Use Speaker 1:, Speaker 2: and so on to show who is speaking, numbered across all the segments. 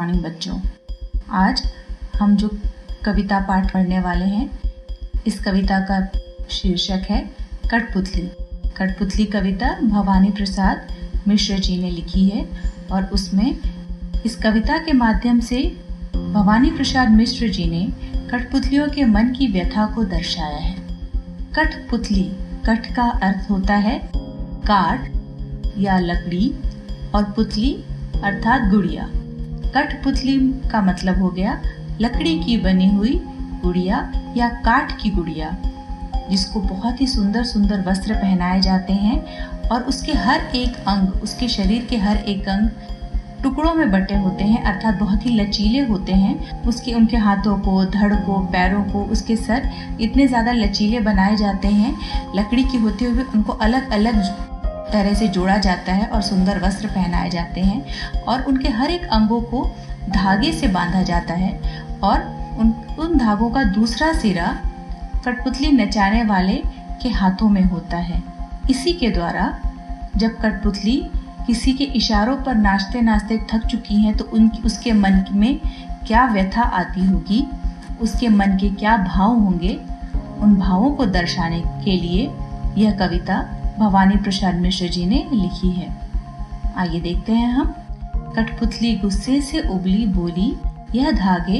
Speaker 1: Morning बच्चों। आज हम जो कविता पाठ पढ़ने वाले हैं, इस कविता का शीर्षक है कठपुतली। कठपुतली कविता भवानी प्रसाद मिश्र जी ने लिखी है और उसमें इस कविता के माध्यम से भवानी प्रसाद मिश्र जी ने कठपुतलियों के मन की व्यथा को दर्शाया है। कठपुतली, कठ का अर्थ होता है काठ या लकड़ी और पुतली अर्थात गुड़िया। कठपुतली का मतलब हो गया लकड़ी की बनी हुई गुड़िया या काठ की गुड़िया, जिसको बहुत ही सुंदर सुंदर वस्त्र पहनाए जाते हैं और उसके हर एक अंग, उसके शरीर के हर एक अंग टुकड़ों में बटे होते हैं, अर्थात बहुत ही लचीले होते हैं। उनके हाथों को, धड़ को, पैरों को, उसके सर इतने ज़्यादा लचीले बनाए जाते हैं, लकड़ी की होते हुए उनको अलग अलग तरह से जोड़ा जाता है और सुंदर वस्त्र पहनाए जाते हैं और उनके हर एक अंगों को धागे से बांधा जाता है और उन धागों का दूसरा सिरा कठपुतली नचाने वाले के हाथों में होता है। इसी के द्वारा जब कठपुतली किसी के इशारों पर नाचते नाचते थक चुकी हैं तो उसके मन में क्या व्यथा आती होगी, उसके मन के क्या भाव होंगे, उन भावों को दर्शाने के लिए यह कविता भवानी प्रसाद मिश्र जी ने लिखी है। आइए देखते हैं हम। कठपुतली गुस्से से उबली बोली, यह धागे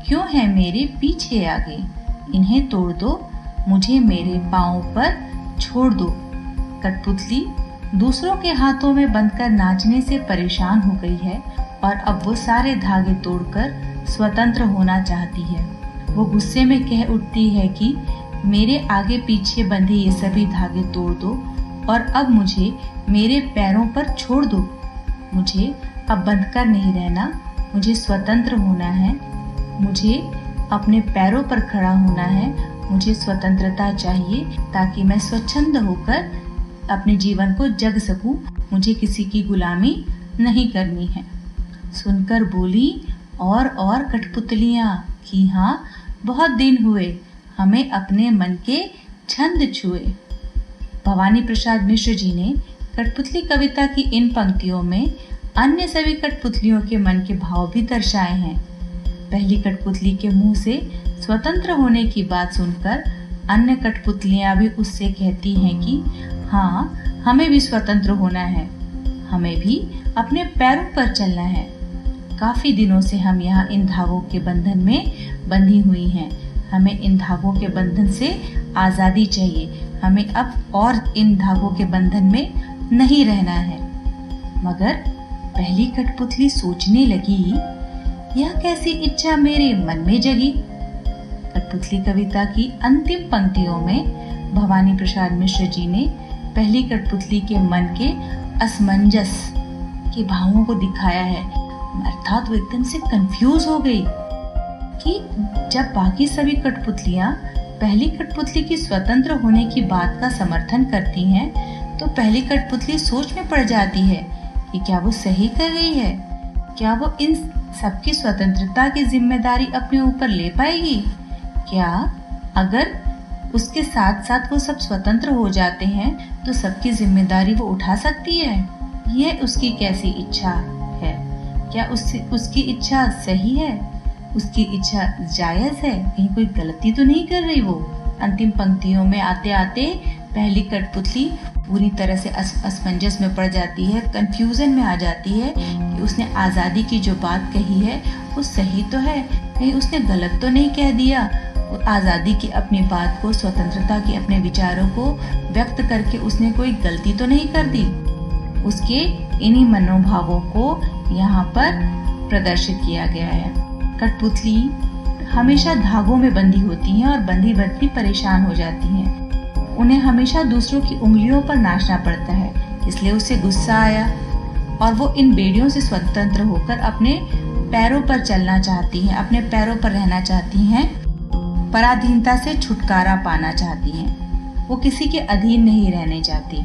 Speaker 1: क्यों हैं मेरे पीछे आगे, इन्हें तोड़ दो, मुझे मेरे पाँव पर छोड़ दो। कठपुतली दूसरों के हाथों में बंधकर नाचने से परेशान हो गई है और अब वो सारे धागे तोड़कर स्वतंत्र होना चाहती है। वो गुस्से में कह उठती है कि मेरे आगे पीछे बंधे ये सभी धागे तोड़ दो और अब मुझे मेरे पैरों पर छोड़ दो। मुझे अब बंधकर नहीं रहना, मुझे स्वतंत्र होना है, मुझे अपने पैरों पर खड़ा होना है, मुझे स्वतंत्रता चाहिए ताकि मैं स्वच्छंद होकर अपने जीवन को जग सकूं, मुझे किसी की गुलामी नहीं करनी है। सुनकर बोली और कठपुतलियां कि हाँ, बहुत दिन हुए हमें अपने मन के छंद छुए। भवानी प्रसाद मिश्र जी ने कठपुतली कविता की इन पंक्तियों में अन्य सभी कठपुतलियों के मन के भाव भी दर्शाए हैं। पहली कठपुतली के मुंह से स्वतंत्र होने की बात सुनकर अन्य कठपुतलियां भी उससे कहती हैं कि हाँ, हमें भी स्वतंत्र होना है, हमें भी अपने पैरों पर चलना है। काफी दिनों से हम यहाँ इन धागों के बंधन में बंधी हुई हैं, हमें इन धागों के बंधन से आजादी चाहिए, हमें अब और इन धागों के बंधन में नहीं रहना है। मगर पहली कठपुतली सोचने लगी, यह कैसी इच्छा मेरे मन में जगी। कठपुतली कविता की अंतिम पंक्तियों में भवानी प्रसाद मिश्र जी ने पहली कठपुतली के मन के असमंजस के भावों को दिखाया है, अर्थात वो एकदम से कंफ्यूज हो गई कि जब बाकी सभी कठपुतलियां पहली कठपुतली की स्वतंत्र होने की बात का समर्थन करती हैं, तो पहली कठपुतली सोच में पड़ जाती है कि क्या वो सही कर रही है, क्या वो इन सबकी स्वतंत्रता की जिम्मेदारी अपने ऊपर ले पाएगी, क्या अगर उसके साथ साथ वो सब स्वतंत्र हो जाते हैं तो सबकी जिम्मेदारी वो उठा सकती है। यह उसकी कैसी इच्छा है, क्या उसकी इच्छा सही है, उसकी इच्छा जायज है, कहीं कोई गलती तो नहीं कर रही वो। अंतिम पंक्तियों में आते आते पहली कठपुतली पूरी तरह से असमंजस में पड़ जाती है, कंफ्यूजन में आ जाती है कि उसने आज़ादी की जो बात कही है वो सही तो है, कहीं उसने गलत तो नहीं कह दिया। आज़ादी की अपनी बात को, स्वतंत्रता के अपने विचारों को व्यक्त करके उसने कोई गलती तो नहीं कर दी। उसके इन्हीं मनोभावों को यहाँ पर प्रदर्शित किया गया है। कठपुतली हमेशा धागों में बंधी होती हैं और बंधी बंधी परेशान हो जाती हैं। उन्हें हमेशा दूसरों की उंगलियों पर नाचना पड़ता है, इसलिए उसे गुस्सा आया और वो इन बेड़ियों से स्वतंत्र होकर अपने पैरों पर चलना चाहती हैं, अपने पैरों पर रहना चाहती हैं, पराधीनता से छुटकारा पाना चाहती हैं। वो किसी के अधीन नहीं रहने चाहती।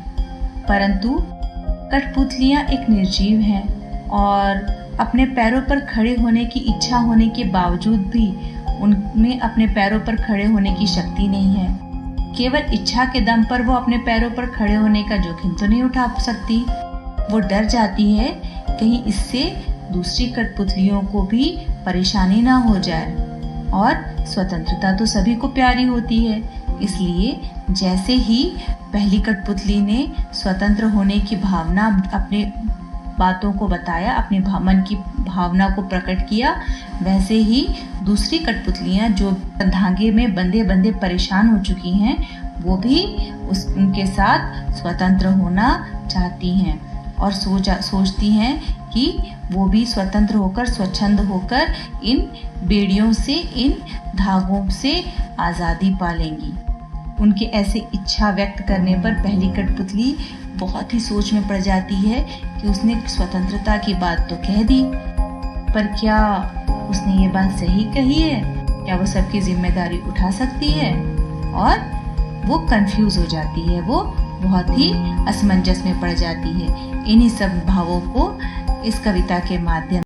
Speaker 1: परंतु कठपुतलियां एक निर्जीव हैं और अपने पैरों पर खड़े होने की इच्छा होने के बावजूद भी उनमें अपने पैरों पर खड़े होने की शक्ति नहीं है। केवल इच्छा के दम पर वो अपने पैरों पर खड़े होने का जोखिम तो नहीं उठा सकती। वो डर जाती है कहीं इससे दूसरी कठपुतलियों को भी परेशानी ना हो जाए। और स्वतंत्रता तो सभी को प्यारी होती है, इसलिए जैसे ही पहली कठपुतली ने स्वतंत्र होने की भावना, अपने बातों को बताया, अपने मन की भावना को प्रकट किया, वैसे ही दूसरी कठपुतलियां जो धागे में बंधे बंधे परेशान हो चुकी हैं, वो भी उनके साथ स्वतंत्र होना चाहती हैं और सोचती हैं कि वो भी स्वतंत्र होकर, स्वच्छंद होकर इन बेड़ियों से, इन धागों से आज़ादी पालेंगी। उनके ऐसे इच्छा व्यक्त करने पर पहली कठपुतली बहुत ही सोच में पड़ जाती है कि उसने स्वतंत्रता की बात तो कह दी, पर क्या उसने ये बात सही कही है? क्या वो सबकी जिम्मेदारी उठा सकती है? और वो कंफ्यूज हो जाती है, वो बहुत ही असमंजस में पड़ जाती है। इन्हीं सब भावों को इस कविता के माध्यम